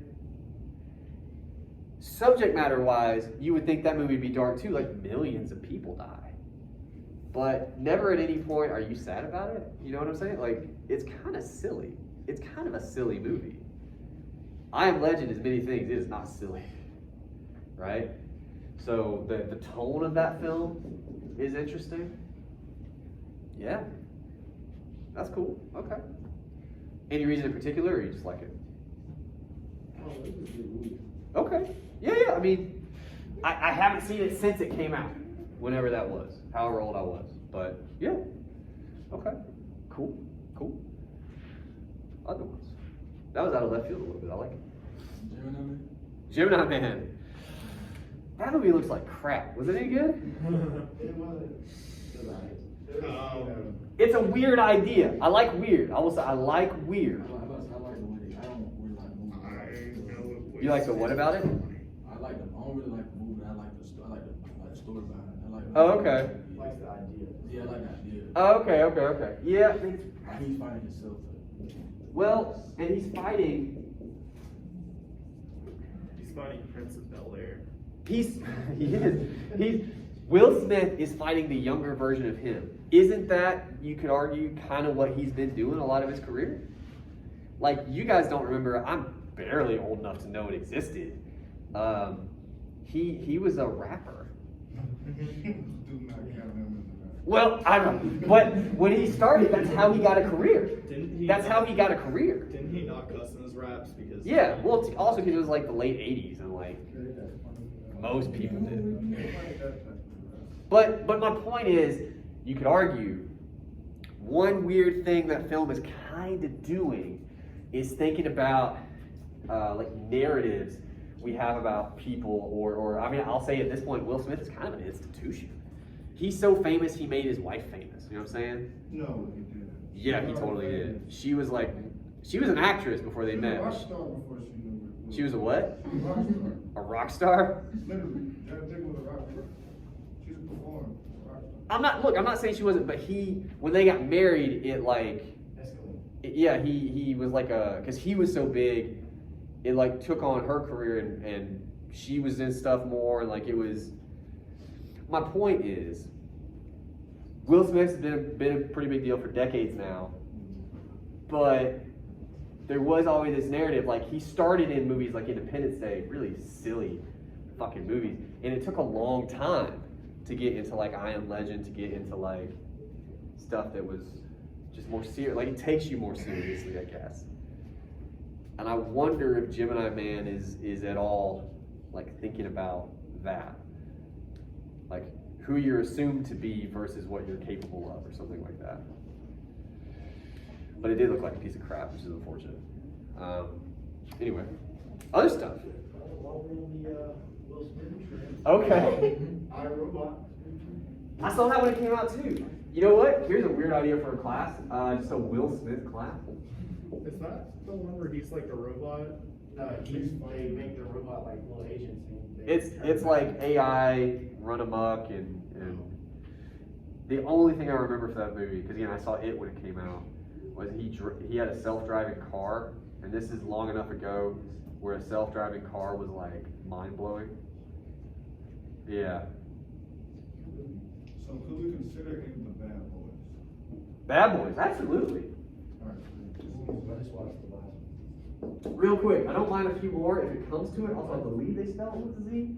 Subject matter wise, you would think that movie would be dark too, like millions of people die. But never at any point are you sad about it. You know what I'm saying? Like, it's kind of silly. It's kind of a silly movie. I Am Legend is many things. It is not silly. Right? So the tone of that film is interesting. Yeah. That's cool. Okay. Any reason in particular, or you just like it? Okay. Yeah. I mean, I haven't seen it since it came out, whenever that was, however old I was. But yeah. Okay. Cool. Other ones. That was out of left field a little bit. I like it. Gemini Man. That movie looks like crap. Was it any good? It's a weird idea. I like weird. I will say I like weird. I like the way I don't really like movies. You like the what about it? I don't really like the movie. I like the story behind it. I like. Oh, okay. Likes the idea. Yeah, I like the idea. Oh, okay. Yeah. He's fighting himself. Well, and he's fighting Prince of Bel-Air. he is. Will Smith is fighting the younger version of him. Isn't that, you could argue, kind of what he's been doing a lot of his career? Like, you guys don't remember, I'm barely old enough to know it existed. He was a rapper. Do not count him as a rapper. Well, I don't know. But when he started, that's how he got a career. That's how he got a career. Didn't he not cuss in his raps? Because Yeah, well, it's also because it was like the late 80s and like most people did. But my point is, you could argue, one weird thing that film is kind of doing is thinking about like narratives we have about people, or I mean, I'll say at this point, Will Smith is kind of an institution. He's so famous, he made his wife famous. You know what I'm saying? No, he didn't. Yeah, he totally did. She was an actress before they met. She was a rock star before she knew it. She was a what? She was a rock star. A rock star? Literally, that chick was a rock star. She was performing. I'm not saying she wasn't, but when they got married, it like, yeah, he was like because he was so big, it like took on her career and she was in stuff more, and like it was, my point is, Will Smith's been a pretty big deal for decades now, but there was always this narrative, like he started in movies like Independence Day, really silly fucking movies, and it took a long time to get into like I Am Legend, to get into like stuff that was just more serious, like it takes you more seriously, I guess. And I wonder if Gemini Man is at all like thinking about that, like who you're assumed to be versus what you're capable of, or something like that. But it did look like a piece of crap, which is unfortunate. Anyway, other stuff. Okay. I saw that when it came out too. You know what? Here's a weird idea for a class. Just a Will Smith class. Is that the one where he's like the robot? No, they make the robot like little agents. It's like AI run amok, and the only thing I remember for that movie, because again I saw it when it came out, was he had a self-driving car, and this is long enough ago where a self-driving car was like mind-blowing. Yeah. So could we consider him the Bad Boys? Bad Boys, absolutely. Real quick, I don't mind a few more if it comes to it. Also, I believe they spell it with a Z.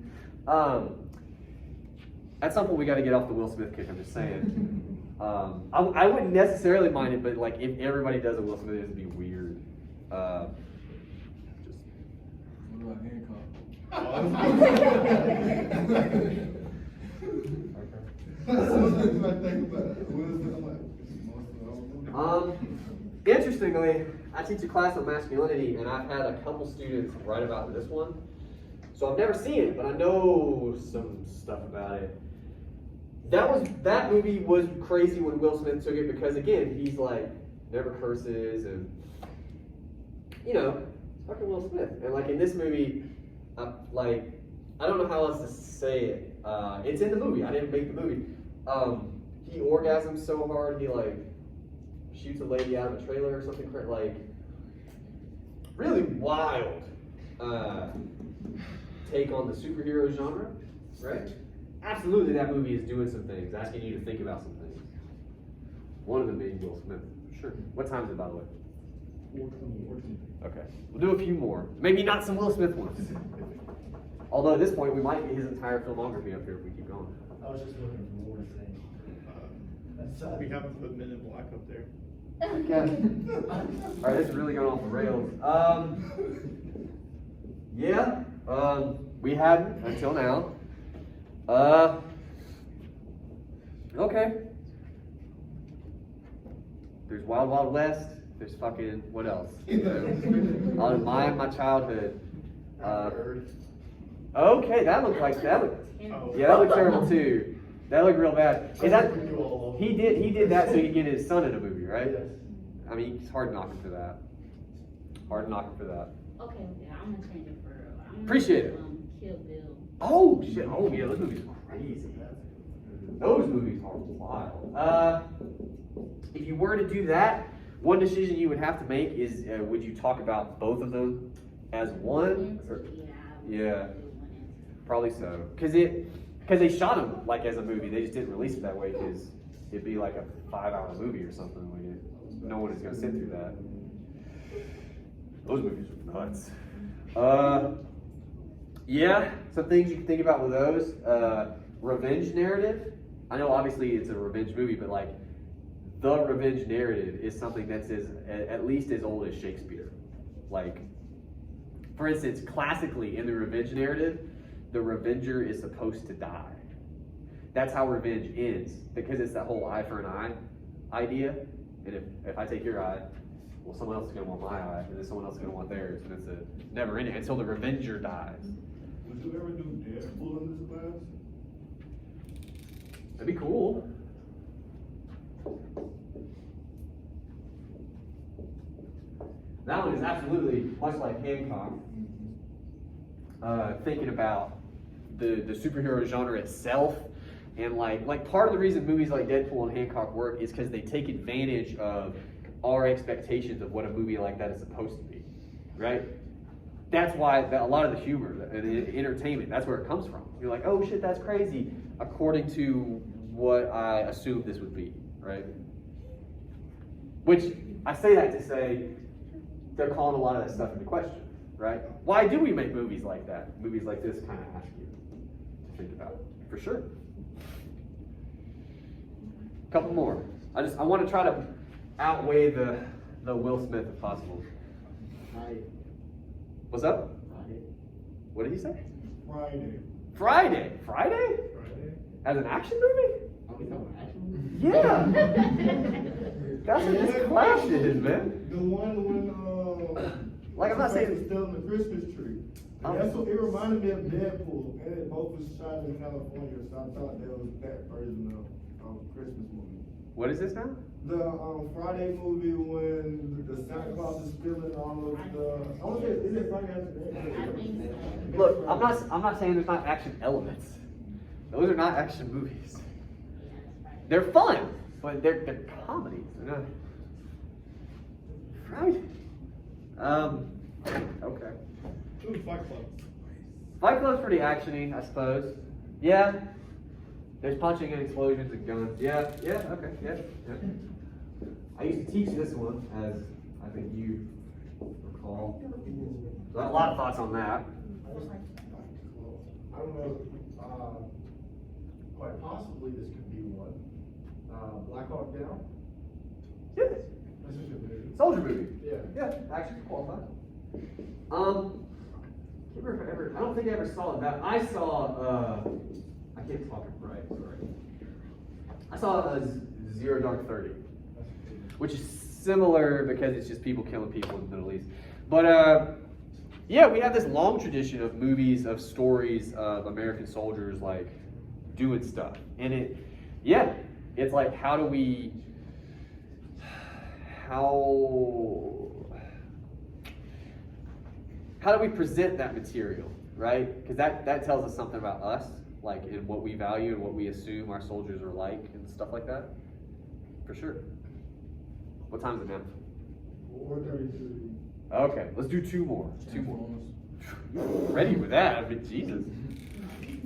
At some point, we got to get off the Will Smith kick. I'm just saying. I wouldn't necessarily mind it, but like if everybody does a Will Smith, it'd be weird. What about Hancock? Interestingly, I teach a class on masculinity, and I've had a couple students write about this one. So I've never seen it, but I know some stuff about it. That movie was crazy when Will Smith took it because again, he's like never curses and you know, it's fucking Will Smith. And like in this movie, like I don't know how else to say it. It's in the movie. I didn't make the movie. He orgasms so hard he like shoots a lady out of a trailer or something. Like really wild take on the superhero genre, right? Absolutely, that movie is doing some things, asking you to think about some things. One of them being Will Smith. Sure. What time is it, by the way? 14. Okay. We'll do a few more. Maybe not some Will Smith ones. Although at this point, we might get his entire filmography up here if we keep going. I was just looking for more to say. We haven't put Men in Black up there. Okay. All right, this is really going off the rails. Yeah. We hadn't until now. Okay. There's Wild Wild West. There's fucking, what else? My childhood. Okay, that looked like, that looked, yeah, that looked terrible too. That looked real bad. Is that, he did that so he could get his son in a movie, right? Yes. I mean, it's hard to knock him for that. Hard to knock him for that. Okay, yeah, I'm gonna change it for. Appreciate it. Kill Bill. Oh shit! Oh yeah, those movies are crazy. Those movies are wild. If you were to do that, one decision you would have to make is: would you talk about both of them as one? Or, yeah, probably so. Because they shot them like as a movie. They just didn't release it that way because it'd be like a 5-hour movie or something. Like no one is gonna sit through that. Those movies are nuts. Yeah, some things you can think about with those. Revenge narrative. I know obviously it's a revenge movie, but like the revenge narrative is something that's at least as old as Shakespeare. Like, for instance, classically in the revenge narrative, the revenger is supposed to die. That's how revenge ends, because it's that whole eye for an eye idea. And if I take your eye, well, someone else is going to want my eye, and then someone else is going to want theirs, and it's a never ending until the revenger dies. Would you ever do Deadpool in this class? That'd be cool. That one is absolutely much like Hancock. Thinking about the superhero genre itself, and like part of the reason movies like Deadpool and Hancock work is because they take advantage of our expectations of what a movie like that is supposed to be, right? That's why a lot of the humor and the entertainment, that's where it comes from. You're like, oh shit, that's crazy, according to what I assumed this would be, right? Which, I say that to say, they're calling a lot of that stuff into question, right? Why do we make movies like that? Movies like this kind of ask you to think about it, for sure. A couple more. I want to try to outweigh the Will Smith if possible. What's up? What did he say? Friday. Friday? As an action movie? Are we talking about action movies? Yeah. That's what this class is, man. The one when Like, I'm not saying- still the Christmas tree. Oh. And that's what it reminded me of Deadpool, and it both was shot in California, so I thought that was that version of Christmas movie. What is this now? The Friday movie when the Santa Claus is stealing all of the. I want to say, is it Friday after that? I think so. Look, I'm not saying there's not action elements. Those are not action movies. Yeah, that's right. They're fun, but they're comedies. They're not. Right. Okay. Ooh, Fight Club. Fight Club's pretty actiony, I suppose. Yeah. There's punching and explosions and guns. Yeah, okay, yeah. I used to teach this one, as I think you recall. So I have a lot of thoughts on that. I don't know, quite possibly this could be one. Black Soldier movie. Yeah. Yeah, actually qualified. Can't remember if I ever. I don't think I ever saw that. I saw. I can't talk it right. Sorry. I saw Zero Dark 30, which is similar because it's just people killing people in the Middle East. But yeah, we have this long tradition of movies, of stories of American soldiers like doing stuff, and it's like how do we present that material, right? Because that tells us something about us, like in what we value and what we assume our soldiers are like and stuff like that. For sure. What time is it now? 4:33. Okay, let's do two more. Two more. Ready with that? I mean, Jesus.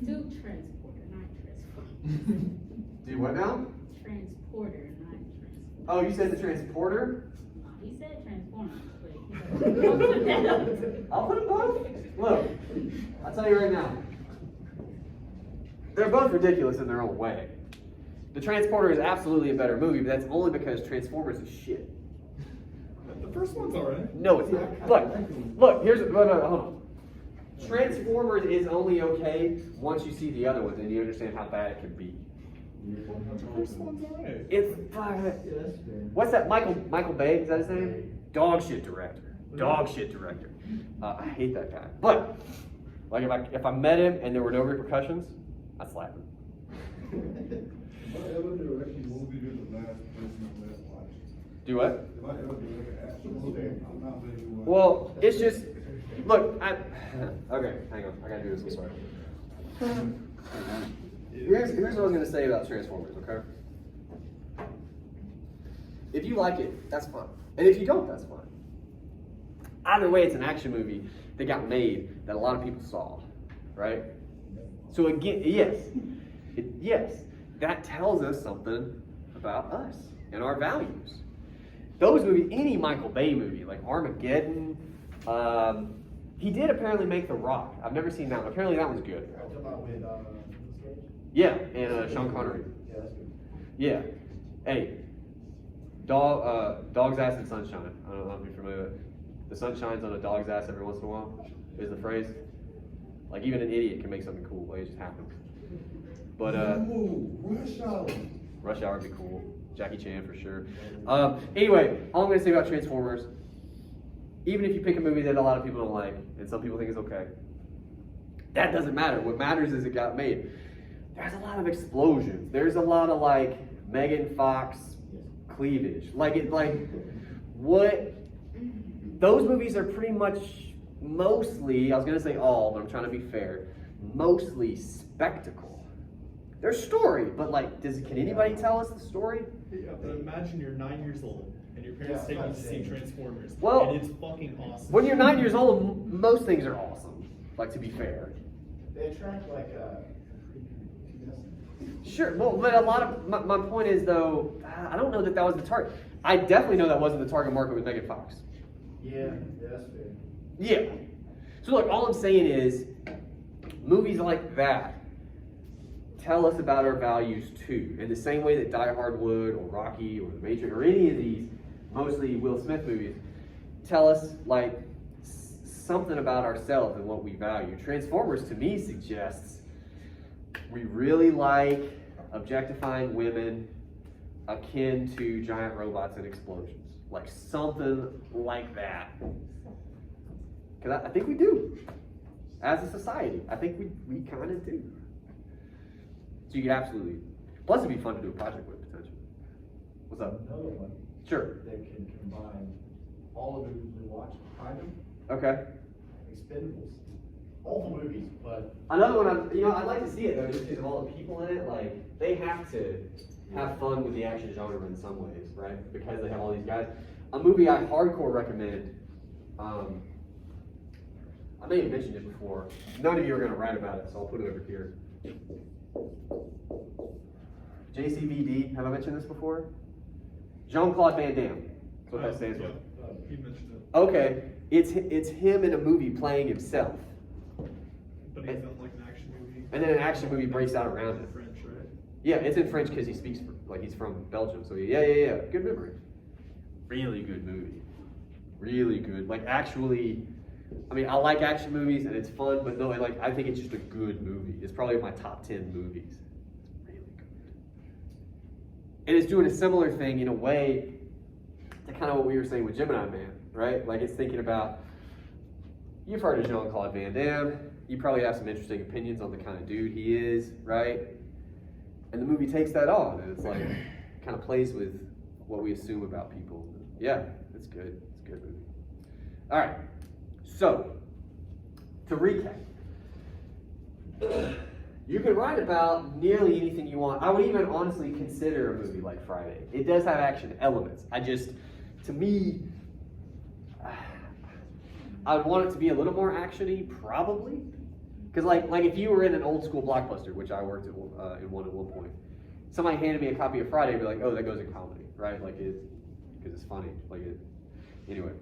Do transporter, not transformer. Do what now? Transporter, not transformer. Oh, you said the transporter? No, he said transformers, but he don't put that up. I'll put them both. Look, I'll tell you right now. They're both ridiculous in their own way. The Transporter is absolutely a better movie, but that's only because Transformers is shit. The first one's alright. No, it's not. Look, here's hold on. Transformers is only okay once you see the other ones and you understand how bad it can be. The first one's alright. It's what's that? Michael Bay, is that his name? Dog shit director. I hate that guy. But like if I met him and there were no repercussions, I'd slap him. If I ever direct a movie, you're the last person I'm gonna watch. Do what? If I ever direct an action movie, I'm not letting you watch. Well, it's just look. Okay, hang on. I gotta do this. I'm sorry. Here's what I was gonna say about Transformers. Okay. If you like it, that's fine, and if you don't, that's fine. Either way, it's an action movie that got made that a lot of people saw, right? So again, yes, that tells us something about us and our values. Those movies, any Michael Bay movie, like Armageddon, he did apparently make The Rock. I've never seen that one. Apparently that one's good. Talking about with, Yeah, and Sean Connery. yeah, that's good. Yeah. Hey, dog's ass and sunshine. I don't know if you're familiar with it. The sun shines on a dog's ass every once in a while, is the phrase. Like even an idiot can make something cool, like it just happens. But Rush Hour. Rush Hour would be cool. Jackie Chan for sure. Anyway, all I'm gonna say about Transformers, even if you pick a movie that a lot of people don't like, and some people think is okay, that doesn't matter. What matters is it got made. There's a lot of explosions. There's a lot of like Megan Fox cleavage. What those movies are pretty much mostly, I was gonna say all, but I'm trying to be fair, mostly spectacle. They're story, but like, can anybody tell us the story? Yeah, but imagine you're 9 years old and your parents take you to see Transformers. Well, and it's fucking awesome. When you're 9 years old, most things are awesome. Like, to be fair. They attract like, Sure, well, but a lot of, my point is though, I don't know that was the target. I definitely know that wasn't the target market with Megan Fox. yeah, that's fair. Yeah. So look, all I'm saying is, movies like that tell us about our values too. In the same way that Die Hard would, or Rocky, or The Matrix, or any of these, mostly Will Smith movies, tell us like something about ourselves and what we value. Transformers to me suggests we really like objectifying women akin to giant robots and explosions. Like something like that. Because I think we do. As a society, I think we kind of do. So you could absolutely. Plus it'd be fun to do a project with, potentially. What's up? Another one Sure. that can combine all of the movies we watch, kind of, Okay. Expendables. All the movies, but Another one, I'd like to see it though, just because of all the people in it. Like, they have to have fun with the action genre in some ways, right? Because they have all these guys. A movie I hardcore recommend, I may have mentioned it before. None of you are going to write about it, so I'll put it over here. JCVD, have I mentioned this before? Jean-Claude Van Damme. That's what that stands for. He mentioned it. Okay, it's him in a movie playing himself. But he's done like an action movie. And then an action movie breaks out around it. French, right? Yeah, it's in French because he speaks, like he's from Belgium. So yeah. Good memory. really good movie. Really good. Like actually, I mean, I like action movies and it's fun, but no, like I think it's just a good movie. It's probably my top 10 movies. It's really good. And it's doing a similar thing in a way to kind of what we were saying with Gemini Man, right? Like it's thinking about, you've heard of Jean-Claude Van Damme. You probably have some interesting opinions on the kind of dude he is, right? And the movie takes that on and it's like, kind of plays with what we assume about people. Yeah, it's good. It's a good movie. All right. So, to recap, you can write about nearly anything you want. I would even honestly consider a movie like Friday. It does have action elements. To me, I would want it to be a little more action-y, probably. Because like if you were in an old school blockbuster, which I worked in one at one point, somebody handed me a copy of Friday, I'd be like, oh, that goes in comedy, right? Like because it's funny. Anyway.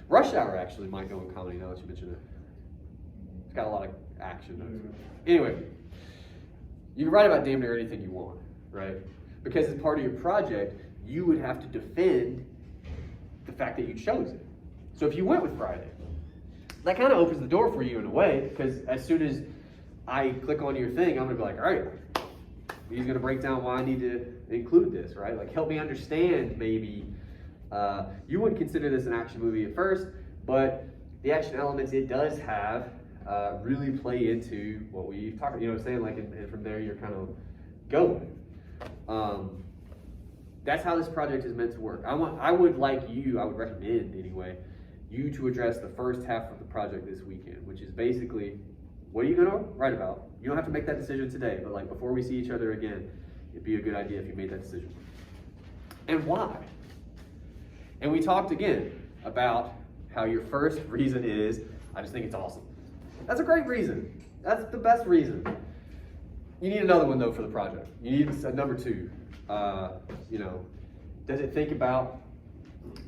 Rush Hour actually might go in comedy now that you mention it. It's got a lot of action. Anyway, you can write about damn near anything you want, right? Because as part of your project, you would have to defend the fact that you chose it. So if you went with Friday, that kind of opens the door for you in a way, because as soon as I click on your thing, I'm gonna be like, all right, he's gonna break down why I need to include this, right? Like help me understand maybe. You wouldn't consider this an action movie at first, but the action elements it does have really play into what we've talked about, you know what I'm saying? Like, and from there you're kind of going. That's how this project is meant to work. I would recommend anyway, you to address the first half of the project this weekend, which is basically, what are you gonna write about? You don't have to make that decision today, but like before we see each other again, it'd be a good idea if you made that decision. And why? And we talked again about how your first reason is, I just think it's awesome. That's a great reason. That's the best reason. You need another one though for the project. You need a number two. Does it think about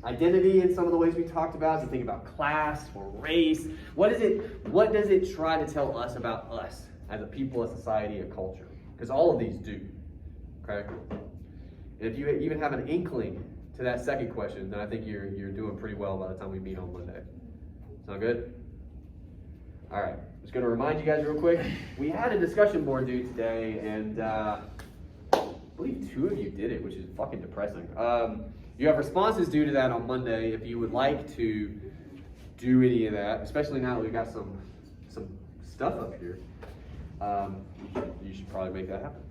identity in some of the ways we talked about? Does it think about class or race? What does it try to tell us about us as a people, a society, a culture? Because all of these do. Okay? And if you even have an inkling to that second question, then I think you're doing pretty well by the time we meet on Monday. Sound good? All right. Just going to remind you guys real quick. We had a discussion board due today, and I believe 2 of you did it, which is fucking depressing. You have responses due to that on Monday. If you would like to do any of that, especially now that we've got some stuff up here, you should probably make that happen.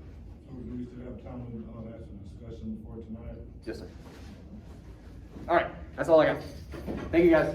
So do we still have time to have some discussion before tonight? Yes, sir. All right, that's all I got. Thank you, guys.